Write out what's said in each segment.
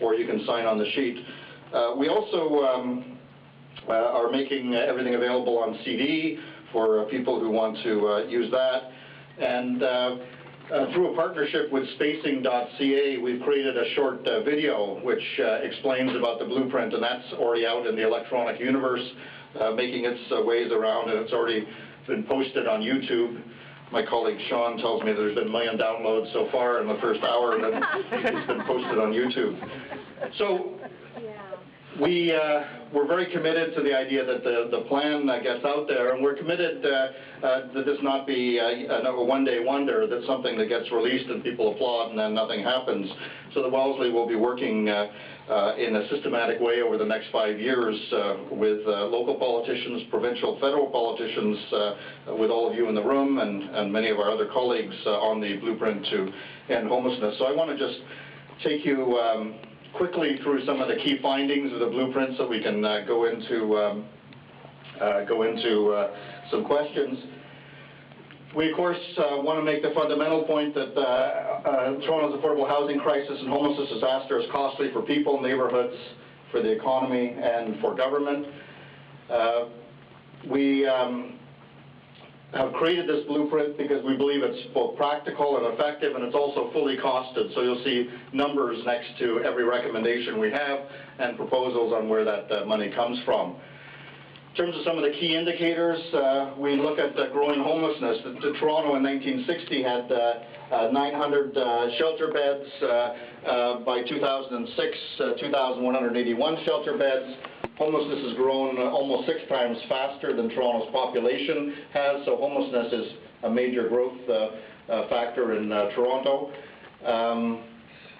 or you can sign on the sheet. We also are making everything available on CD for people who want to use that. And through a partnership with spacing.ca, we've created a short video which explains about the blueprint, and that's already out in the electronic universe, making its ways around, and it's already been posted on YouTube. My colleague Sean tells me there's been 1 million downloads so far in the first hour that it's been posted on YouTube. So we're very committed to the idea that the plan gets out there, and we're committed that this not be a one-day wonder, that's something that gets released and people applaud and then nothing happens. So the Wellesley will be working in a systematic way over the next 5 years with local politicians, provincial, federal politicians, with all of you in the room and many of our other colleagues on the blueprint to end homelessness. So I want to just take you quickly through some of the key findings of the blueprint so we can go into some questions. We, of course, want to make the fundamental point that Toronto's affordable housing crisis and homelessness disaster is costly for people, neighbourhoods, for the economy, and for government. We have created this blueprint because we believe it's both practical and effective, and it's also fully costed. So you'll see numbers next to every recommendation we have and proposals on where that money comes from. In terms of some of the key indicators, we look at growing homelessness. Toronto in 1960 had 900 shelter beds. By 2006, 2,181 shelter beds. Homelessness has grown almost 6 times faster than Toronto's population has, so homelessness is a major growth factor in Toronto.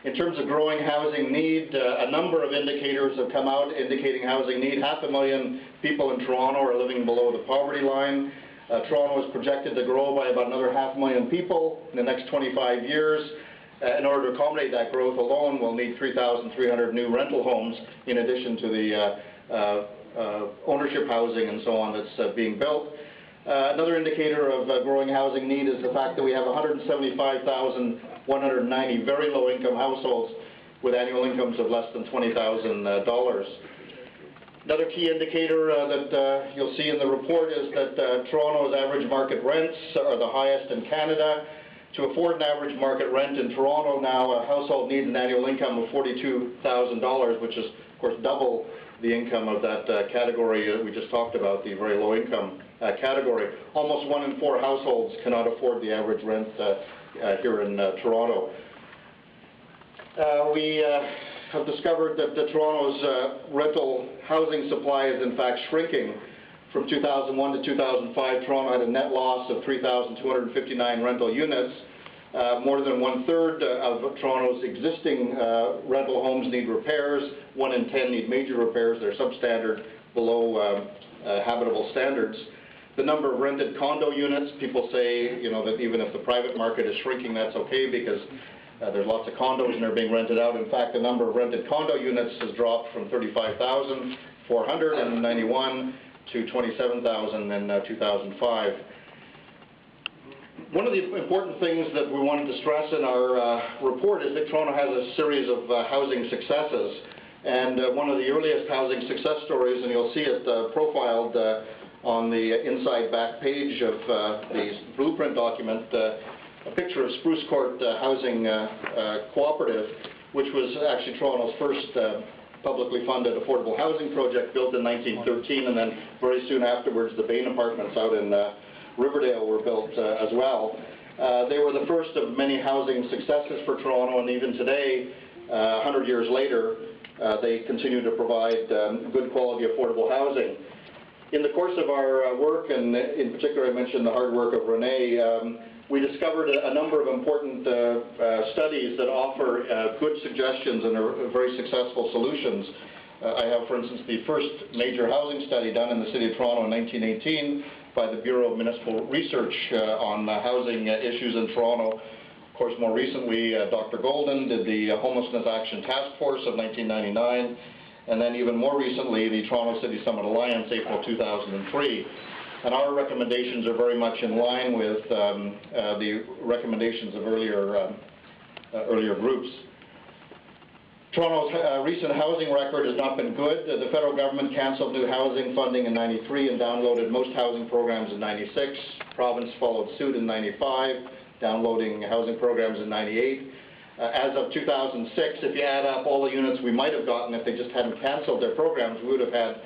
In terms of growing housing need, a number of indicators have come out indicating housing need. 500,000 people in Toronto are living below the poverty line. Toronto is projected to grow by about another 500,000 people in the next 25 years. In order to accommodate that growth alone, we'll need 3,300 new rental homes in addition to the ownership housing and so on that's being built. Another indicator of growing housing need is the fact that we have 175,190 very low-income households with annual incomes of less than $20,000. Another key indicator that you'll see in the report is that Toronto's average market rents are the highest in Canada. To afford an average market rent in Toronto now, a household needs an annual income of $42,000, which is, of course, double the income of that category that we just talked about, the very low income category. Almost 1 in 4 households cannot afford the average rent here in Toronto. We have discovered that Toronto's rental housing supply is in fact shrinking. From 2001 to 2005, Toronto had a net loss of 3,259 rental units. More than 1/3 of Toronto's existing rental homes need repairs. 1 in 10 need major repairs. They're substandard, below habitable standards. The number of rented condo units, people say, you know, that even if the private market is shrinking, that's okay because there's lots of condos and they're being rented out. In fact, the number of rented condo units has dropped from 35,491 to 27,000 in 2005. One of the important things that we wanted to stress in our report is that Toronto has a series of housing successes. And one of the earliest housing success stories, and you'll see it profiled on the inside back page of the blueprint document, a picture of Spruce Court Housing Cooperative, which was actually Toronto's first publicly funded affordable housing project, built in 1913, and then very soon afterwards the Bain Apartments out in Riverdale were built as well. They were the first of many housing successes for Toronto, and even today, 100 years later, they continue to provide good quality affordable housing. In the course of our work, and in particular I mentioned the hard work of Renee, we discovered a number of important studies that offer good suggestions and are very successful solutions. I have, for instance, the first major housing study done in the City of Toronto in 1918 by the Bureau of Municipal Research on housing issues in Toronto. Of course, more recently, Dr. Golden did the Homelessness Action Task Force of 1999, and then even more recently, the Toronto City Summit Alliance, April 2003. And our recommendations are very much in line with the recommendations of earlier groups. Toronto's recent housing record has not been good. The federal government cancelled new housing funding in '93 and downloaded most housing programs in '96. Province followed suit in '95, downloading housing programs in '98. As of 2006, if you add up all the units we might have gotten if they just hadn't cancelled their programs, we would have had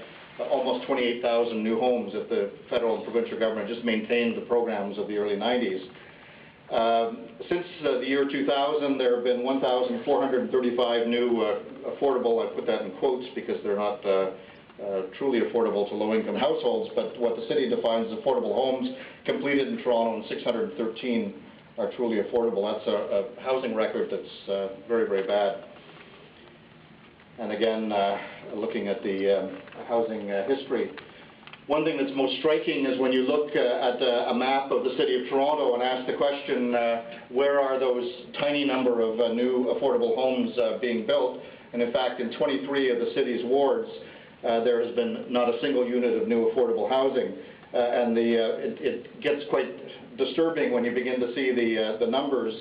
almost 28,000 new homes if the federal and provincial government just maintained the programs of the early '90s. Since the year 2000, there have been 1,435 new affordable, I put that in quotes because they're not truly affordable to low-income households, but what the city defines as affordable homes completed in Toronto, and 613 are truly affordable. That's a housing record that's very, very bad. And again, looking at the housing history, one thing that's most striking is when you look at a map of the City of Toronto and ask the question, where are those tiny number of new affordable homes being built? And in fact, in 23 of the city's wards, there has been not a single unit of new affordable housing. And it gets quite disturbing when you begin to see the numbers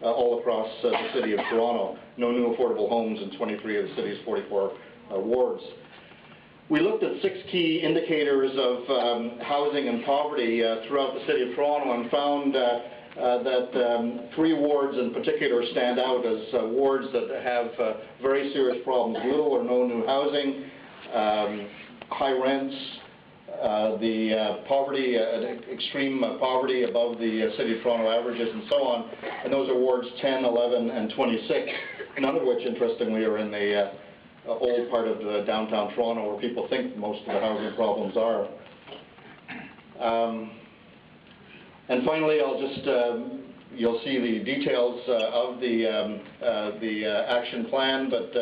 all across the City of Toronto. No new affordable homes in 23 of the city's 44 wards. We looked at 6 key indicators of housing and poverty throughout the City of Toronto and found that 3 wards in particular stand out as wards that have very serious problems: little or no new housing, high rents, the poverty, extreme poverty above the City of Toronto averages, and so on. And those are wards 10, 11, and 26, none of which, interestingly, are in the old part of downtown Toronto where people think most of the housing problems are. And finally, I'll just, you'll see the details of the action plan, but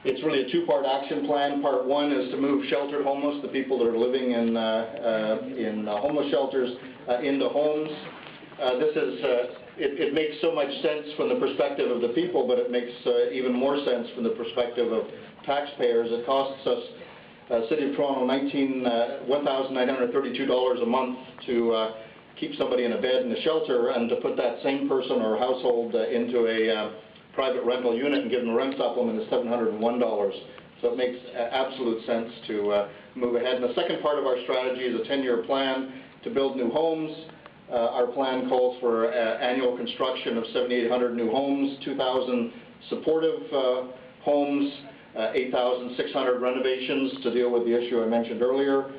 it's really a 2-part action plan. Part 1 is to move sheltered homeless, the people that are living in homeless shelters, into homes. It makes so much sense from the perspective of the people, but it makes even more sense from the perspective of taxpayers. It costs us, City of Toronto, $1,932 a month to keep somebody in a bed in a shelter, and to put that same person or household into a private rental unit and give them a rent supplement is $701. So it makes absolute sense to move ahead. And the second part of our strategy is a 10-year plan to build new homes. Our plan calls for annual construction of 7,800 new homes, 2,000 supportive homes, 8,600 renovations to deal with the issue I mentioned earlier,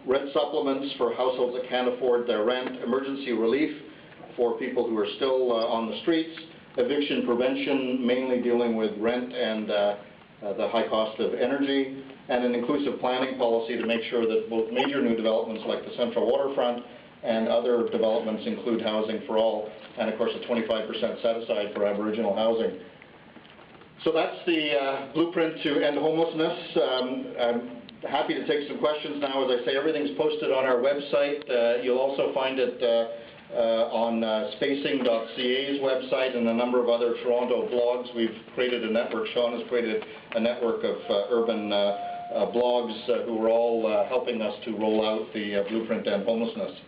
rent supplements for households that can't afford their rent, emergency relief for people who are still on the streets, eviction prevention, mainly dealing with rent and the high cost of energy, and an inclusive planning policy to make sure that both major new developments like the Central Waterfront and other developments include housing for all, and of course a 25% set aside for Aboriginal housing. So that's the blueprint to end homelessness. I'm happy to take some questions now. As I say, everything's posted on our website. You'll also find it on spacing.ca's website and a number of other Toronto blogs. We've created a network. Sean has created a network of urban blogs who are all helping us to roll out the blueprint to end homelessness.